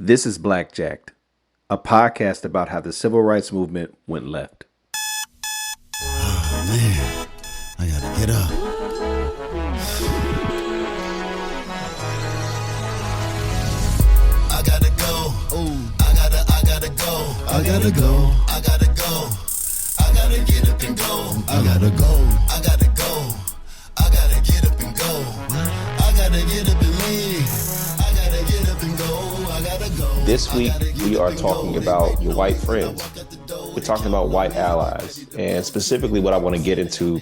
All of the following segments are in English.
This is Blackjacked, a podcast about how the civil rights movement went left. Oh man, I gotta get up. I gotta go. Ooh. I gotta go. I gotta go. I gotta go. I gotta get up and go. I gotta go. I gotta go. I gotta get up and go. I gotta get up and leave. I gotta get up and go. I gotta go. This week, we are talking about your white friends. We're talking about white allies. And specifically, what I want to get into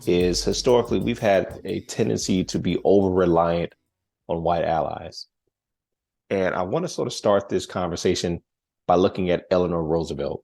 is historically, we've had a tendency to be over-reliant on white allies. And I want to sort of start this conversation by looking at Eleanor Roosevelt.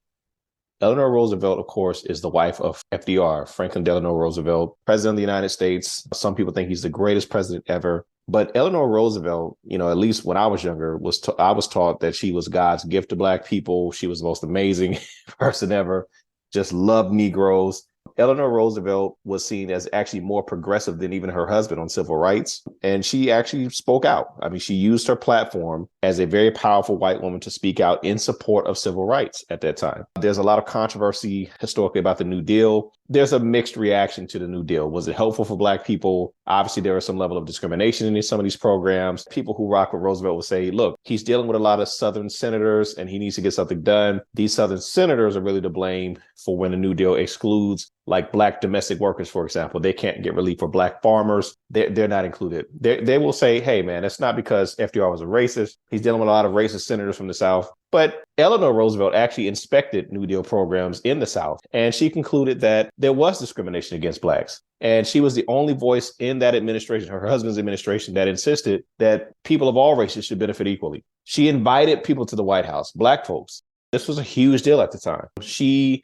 Eleanor Roosevelt, of course, is the wife of FDR, Franklin Delano Roosevelt, president of the United States. Some people think he's the greatest president ever. But Eleanor Roosevelt, at least when I was younger, I was taught that she was God's gift to Black people. She was the most amazing person ever, just loved Negroes. Eleanor Roosevelt was seen as actually more progressive than even her husband on civil rights. And she actually spoke out. I mean, she used her platform as a very powerful white woman to speak out in support of civil rights at that time. There's a lot of controversy historically about the New Deal. There's a mixed reaction to the New Deal. Was it helpful for Black people? Obviously, there was some level of discrimination in some of these programs. People who rock with Roosevelt will say, look, he's dealing with a lot of Southern senators and he needs to get something done. These Southern senators are really to blame for when the New Deal excludes like Black domestic workers, for example. They can't get relief for Black farmers. They're not included. They will say, hey, man, it's not because FDR was a racist. He's dealing with a lot of racist senators from the South. But Eleanor Roosevelt actually inspected New Deal programs in the South, and she concluded that there was discrimination against Blacks. And she was the only voice in that administration, her husband's administration, that insisted that people of all races should benefit equally. She invited people to the White House, Black folks. This was a huge deal at the time. She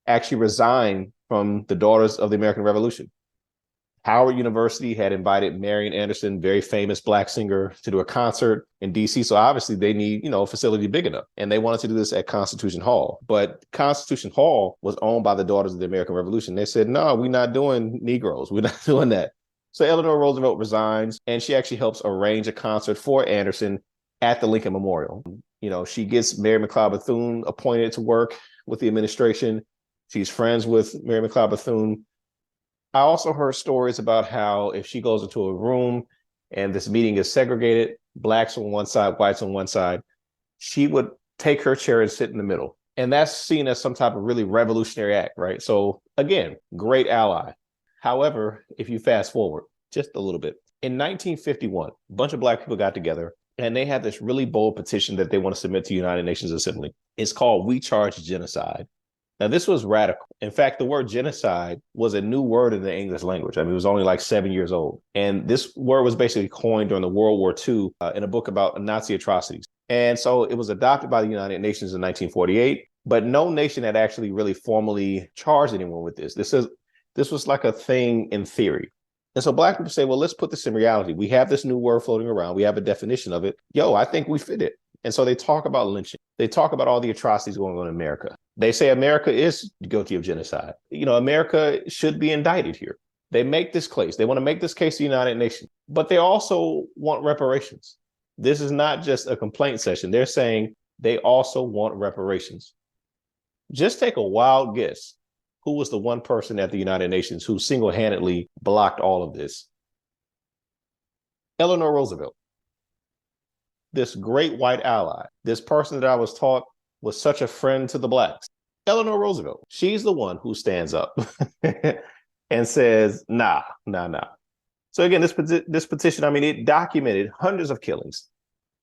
actually resigned from the Daughters of the American Revolution. Howard University had invited Marian Anderson, very famous Black singer, to do a concert in DC. So obviously they need, a facility big enough. And they wanted to do this at Constitution Hall. But Constitution Hall was owned by the Daughters of the American Revolution. They said, no, we're not doing Negroes. We're not doing that. So Eleanor Roosevelt resigns, and she actually helps arrange a concert for Anderson at the Lincoln Memorial. She gets Mary McLeod Bethune appointed to work with the administration. She's friends with Mary McLeod Bethune. I also heard stories about how if she goes into a room and this meeting is segregated, Blacks on one side, whites on one side, she would take her chair and sit in the middle. And that's seen as some type of really revolutionary act, right? So again, great ally. However, if you fast forward just a little bit, in 1951, a bunch of Black people got together and they had this really bold petition that they want to submit to the United Nations Assembly. It's called We Charge Genocide. Now, this was radical. In fact, the word genocide was a new word in the English language. I mean, it was only like 7 years old. And this word was basically coined during the World War II in a book about Nazi atrocities. And so it was adopted by the United Nations in 1948, but no nation had actually really formally charged anyone with this. This was like a thing in theory. And so Black people say, well, let's put this in reality. We have this new word floating around. We have a definition of it. I think we fit it. And so they talk about lynching. They talk about all the atrocities going on in America. They say America is guilty of genocide. America should be indicted here. They make this case. They want to make this case to the United Nations, but they also want reparations. This is not just a complaint session. They're saying they also want reparations. Just take a wild guess. Who was the one person at the United Nations who single-handedly blocked all of this? Eleanor Roosevelt. This great white ally, this person that I was taught was such a friend to the Blacks. Eleanor Roosevelt, she's the one who stands up and says, nah. So again, this petition, it documented hundreds of killings,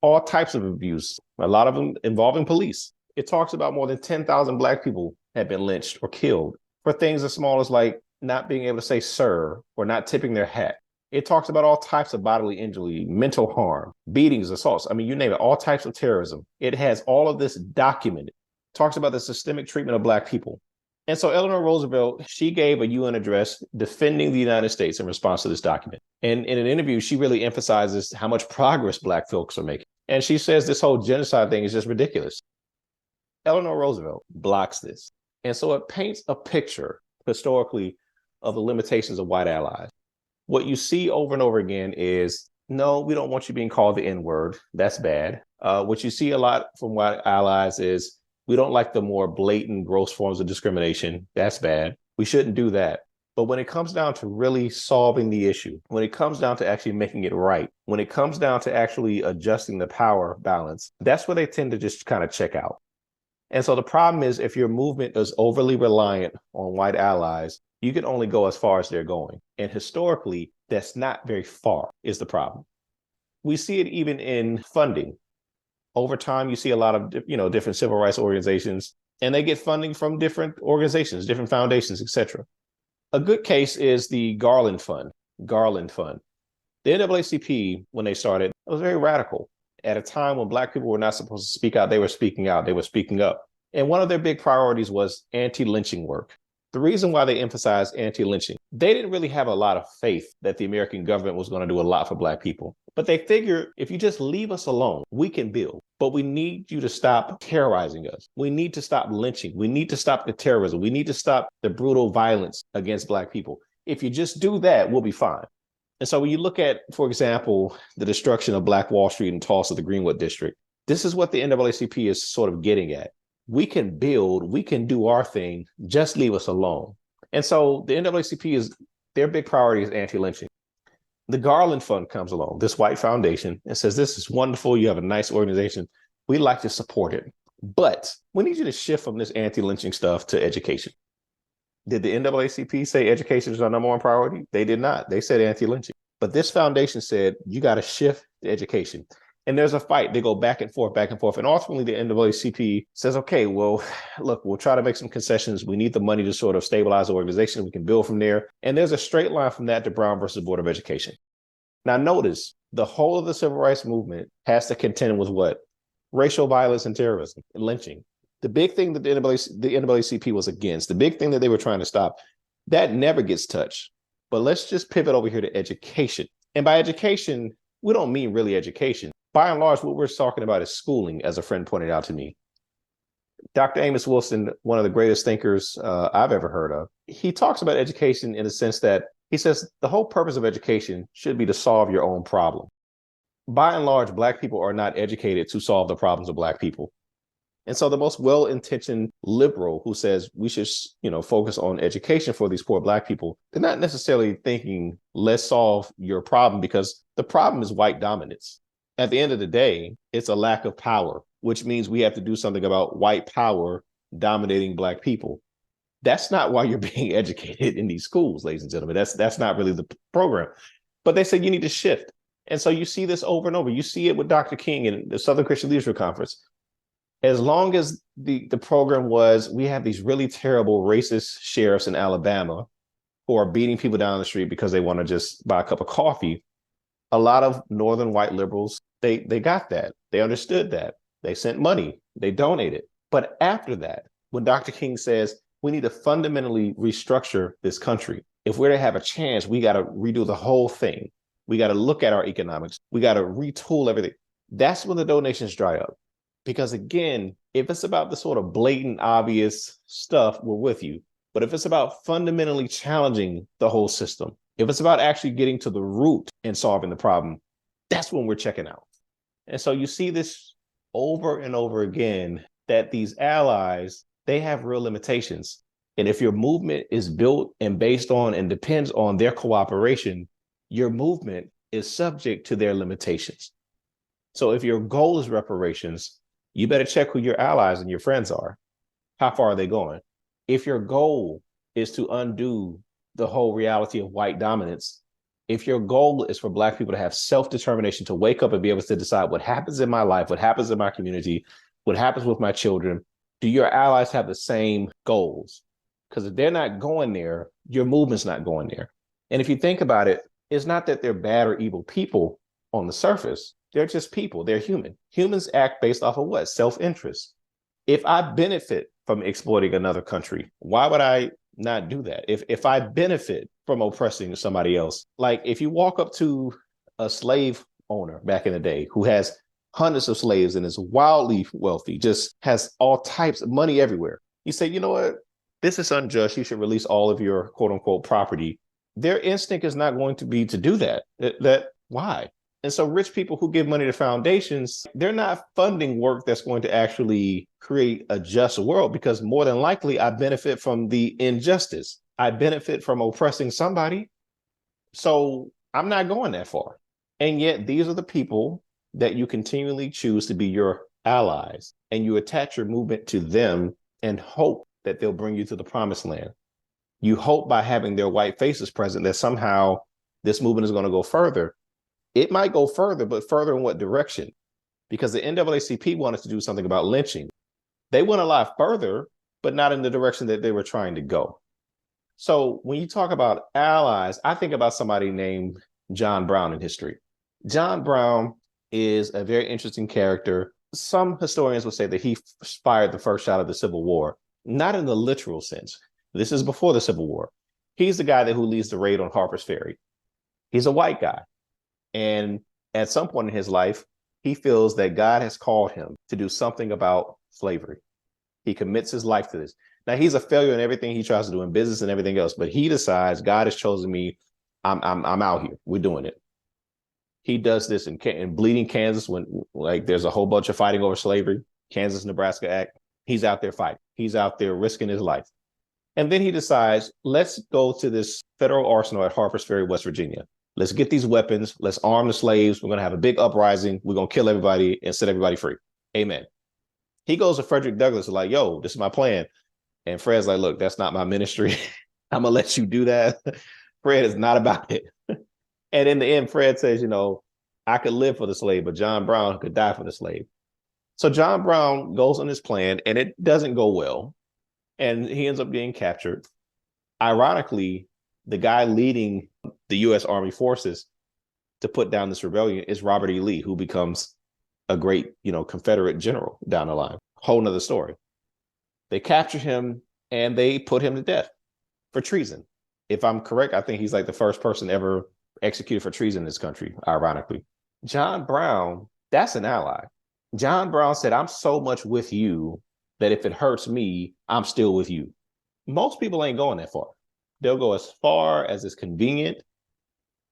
all types of abuse, a lot of them involving police. It talks about more than 10,000 Black people had been lynched or killed for things as small as like not being able to say sir or not tipping their hat. It talks about all types of bodily injury, mental harm, beatings, assaults. You name it, all types of terrorism. It has all of this documented. It talks about the systemic treatment of Black people. And so Eleanor Roosevelt, she gave a UN address defending the United States in response to this document. And in an interview, she really emphasizes how much progress Black folks are making. And she says this whole genocide thing is just ridiculous. Eleanor Roosevelt blocks this. And so it paints a picture historically of the limitations of white allies. What you see over and over again is No, we don't want you being called the N-word. That's bad. What you see a lot from white allies is we don't like the more blatant, gross forms of discrimination. That's bad. We shouldn't do that. But when it comes down to really solving the issue, when it comes down to actually making it right, when it comes down to actually adjusting the power balance, that's where they tend to just kind of check out. And so the problem is if your movement is overly reliant on white allies, you can only go as far as they're going. And historically, that's not very far is the problem. We see it even in funding. Over time, you see a lot of, different civil rights organizations, and they get funding from different organizations, different foundations, etc. A good case is the Garland Fund. Garland Fund. The NAACP, when they started, it was very radical. At a time when Black people were not supposed to speak out, they were speaking out, they were speaking up. And one of their big priorities was anti-lynching work. The reason why they emphasized anti-lynching, they didn't really have a lot of faith that the American government was going to do a lot for Black people. But they figured if you just leave us alone, we can build. But we need you to stop terrorizing us. We need to stop lynching. We need to stop the terrorism. We need to stop the brutal violence against Black people. If you just do that, we'll be fine. And so when you look at, for example, the destruction of Black Wall Street in Tulsa, the Greenwood District, this is what the NAACP is sort of getting at. We can build, we can do our thing, just leave us alone. And so the NAACP their big priority is anti-lynching. The Garland Fund comes along, this white foundation, and says, this is wonderful. You have a nice organization. We'd like to support it. But we need you to shift from this anti-lynching stuff to education. Did the NAACP say education is our number one priority? They did not. They said anti-lynching. But this foundation said, you got to shift to education. And there's a fight. They go back and forth, back and forth. And ultimately, the NAACP says, okay, well, look, we'll try to make some concessions. We need the money to sort of stabilize the organization. We can build from there. And there's a straight line from that to Brown versus Board of Education. Now, notice the whole of the civil rights movement has to contend with what? Racial violence and terrorism and lynching. The big thing that the NAACP was against, the big thing that they were trying to stop, that never gets touched. But let's just pivot over here to education. And by education, we don't mean really education. By and large, what we're talking about is schooling, as a friend pointed out to me. Dr. Amos Wilson, one of the greatest thinkers I've ever heard of, he talks about education in the sense that he says the whole purpose of education should be to solve your own problem. By and large, Black people are not educated to solve the problems of Black people. And so the most well-intentioned liberal who says we should, focus on education for these poor Black people, they're not necessarily thinking, let's solve your problem, because the problem is white dominance. At the end of the day, it's a lack of power, which means we have to do something about white power dominating Black people. That's not why you're being educated in these schools, ladies and gentlemen. That's not really the program. But they said you need to shift. And so you see this over and over. You see it with Dr. King and the Southern Christian Leadership Conference. As long as the program was, we have these really terrible racist sheriffs in Alabama who are beating people down the street because they want to just buy a cup of coffee. A lot of Northern white liberals, they got that. They understood that. They sent money. They donated. But after that, when Dr. King says, we need to fundamentally restructure this country. If we're to have a chance, we got to redo the whole thing. We got to look at our economics. We got to retool everything. That's when the donations dry up. Because again, if it's about the sort of blatant, obvious stuff, we're with you. But if it's about fundamentally challenging the whole system, if it's about actually getting to the root and solving the problem, that's when we're checking out. And so you see this over and over again, that these allies, they have real limitations. And if your movement is built and based on and depends on their cooperation, your movement is subject to their limitations. So if your goal is reparations, you better check who your allies and your friends are. How far are they going? If your goal is to undo the whole reality of white dominance, if your goal is for Black people to have self-determination, to wake up and be able to decide what happens in my life, what happens in my community, what happens with my children, do your allies have the same goals? Because if they're not going there, your movement's not going there. And if you think about it, it's not that they're bad or evil people on the surface. They're just people. They're human. Humans act based off of what? Self-interest. If I benefit from exploiting another country, why would I not do that? If I benefit from oppressing somebody else, like if you walk up to a slave owner back in the day who has hundreds of slaves and is wildly wealthy, just has all types of money everywhere, you say, you know what? This is unjust. You should release all of your quote unquote property. Their instinct is not going to be to do that. Why? And so rich people who give money to foundations, they're not funding work that's going to actually create a just world, because more than likely I benefit from the injustice. I benefit from oppressing somebody. So I'm not going that far. And yet these are the people that you continually choose to be your allies, and you attach your movement to them and hope that they'll bring you to the promised land. You hope by having their white faces present that somehow this movement is going to go further. It might go further, but further in what direction? Because the NAACP wanted to do something about lynching. They went a lot further, but not in the direction that they were trying to go. So when you talk about allies, I think about somebody named John Brown in history. John Brown is a very interesting character. Some historians would say that he fired the first shot of the Civil War, not in the literal sense. This is before the Civil War. He's the guy who leads the raid on Harper's Ferry. He's a white guy. And at some point in his life, he feels that God has called him to do something about slavery. He commits his life to this. Now, he's a failure in everything he tries to do in business and everything else, but he decides God has chosen me. I'm out here. We're doing it. He does this in bleeding Kansas when like there's a whole bunch of fighting over slavery, Kansas-Nebraska Act. He's out there fighting. He's out there risking his life. And then he decides, let's go to this federal arsenal at Harper's Ferry, West Virginia. Let's get these weapons. Let's arm the slaves. We're going to have a big uprising. We're going to kill everybody and set everybody free. Amen. He goes to Frederick Douglass like, yo, this is my plan. And Fred's like, look, that's not my ministry. I'm going to let you do that. Fred is not about it. And in the end, Fred says, I could live for the slave, but John Brown could die for the slave. So John Brown goes on his plan, and it doesn't go well. And he ends up getting captured. Ironically, the guy leading the U.S. Army forces to put down this rebellion is Robert E. Lee, who becomes a great, Confederate general down the line. Whole nother story. They captured him and they put him to death for treason. If I'm correct, I think he's like the first person ever executed for treason in this country, ironically. John Brown, that's an ally. John Brown said, I'm so much with you that if it hurts me, I'm still with you. Most people ain't going that far. They'll go as far as is convenient.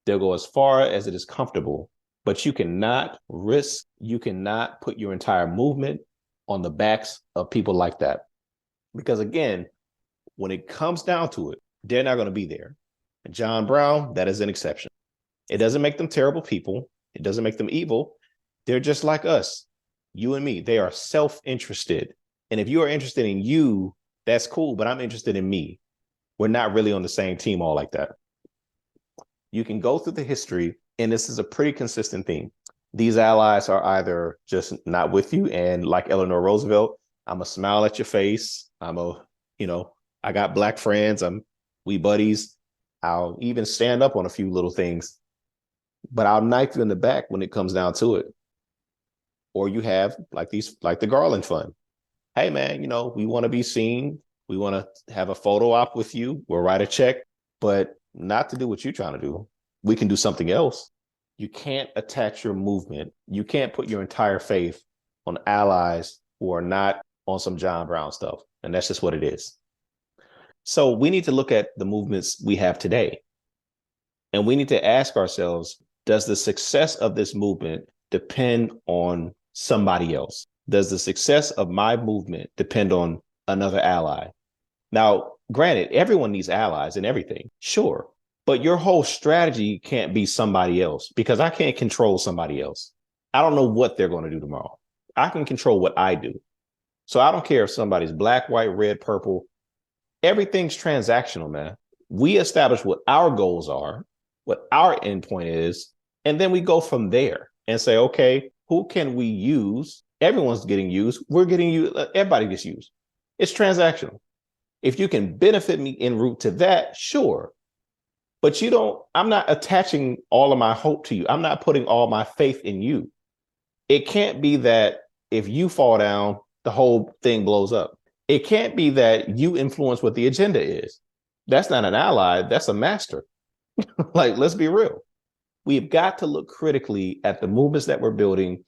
They'll go as far as it is comfortable, but you cannot put your entire movement on the backs of people like that. Because again, when it comes down to it, they're not going to be there. And John Brown, that is an exception. It doesn't make them terrible people. It doesn't make them evil. They're just like us, you and me. They are self-interested. And if you are interested in you, that's cool, but I'm interested in me. We're not really on the same team all like that. You can go through the history, and this is a pretty consistent theme. These allies are either just not with you, and like Eleanor Roosevelt, I'm a smile at your face. I got black friends. We buddies. I'll even stand up on a few little things, but I'll knife you in the back when it comes down to it. Or you have like the Garland Fund. Hey man, we want to be seen. We want to have a photo op with you. We'll write a check, but not to do what you're trying to do. We can do something else. You can't attach your movement. You can't put your entire faith on allies who are not on some John Brown stuff. And that's just what it is. So we need to look at the movements we have today. And we need to ask ourselves, does the success of this movement depend on somebody else? Does the success of my movement depend on another ally? Now, granted, everyone needs allies and everything, sure. But your whole strategy can't be somebody else, because I can't control somebody else. I don't know what they're going to do tomorrow. I can control what I do. So I don't care if somebody's black, white, red, purple. Everything's transactional, man. We establish what our goals are, what our endpoint is, and then we go from there and say, okay, who can we use? Everyone's getting used. We're getting used. Everybody gets used. It's transactional. If you can benefit me en route to that, sure. But I'm not attaching all of my hope to you. I'm not putting all my faith in you. It can't be that if you fall down, the whole thing blows up. It can't be that you influence what the agenda is. That's not an ally. That's a master. Like, let's be real. We've got to look critically at the movements that we're building.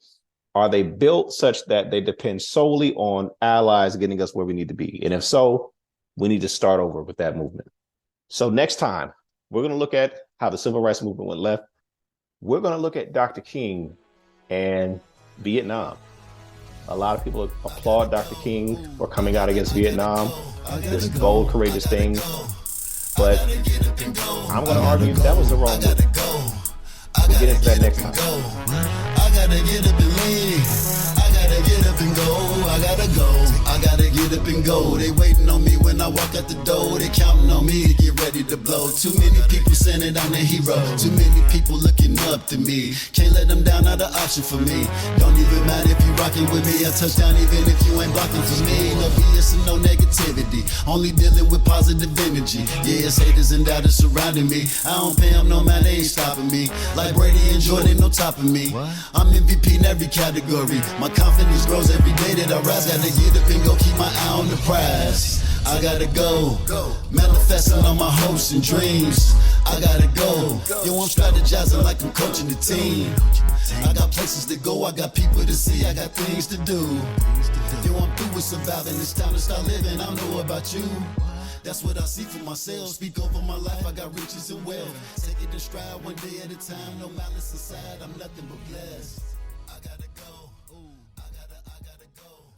Are they built such that they depend solely on allies getting us where we need to be? And if so, we need to start over with that movement. So next time, we're going to look at how the civil rights movement went left. we're going to look at Dr. King and Vietnam. A lot of people applaud Dr. King for coming out against Vietnam, this bold, courageous thing. But I'm going to argue that was the wrong move. We'll get into that next time. I gotta get up and leave. I gotta get up and go. I gotta go. I gotta get up and go. They waiting on me when I walk out the door. They counting on me to get ready to blow. Too many people saying that I'm the hero. Too many people looking up to me. Can't let them down, not an option for me. Don't even matter if you rocking with me. I touch down even if you ain't blocking for me. No BS and no negativity. Only dealing with positive energy. Yeah, it's haters and doubters surrounding me. I don't pay them no man, they ain't stopping me. Like Brady and Jordan on top of me. I'm MVP in every category. My confidence grows every day that I rise. Gotta get up and go, keep my eye on the prize. I gotta go, manifesting on my hopes and dreams. I gotta go, yo, I'm strategizing like I'm coaching the team. I got places to go, I got people to see, I got things to do. Yo, I'm through with surviving, it's time to start living, I don't know about you. That's what I see for myself. Speak over my life, I got riches and wealth. Take it in stride one day at a time, no malice inside, I'm nothing but blessed. I gotta go, I gotta go.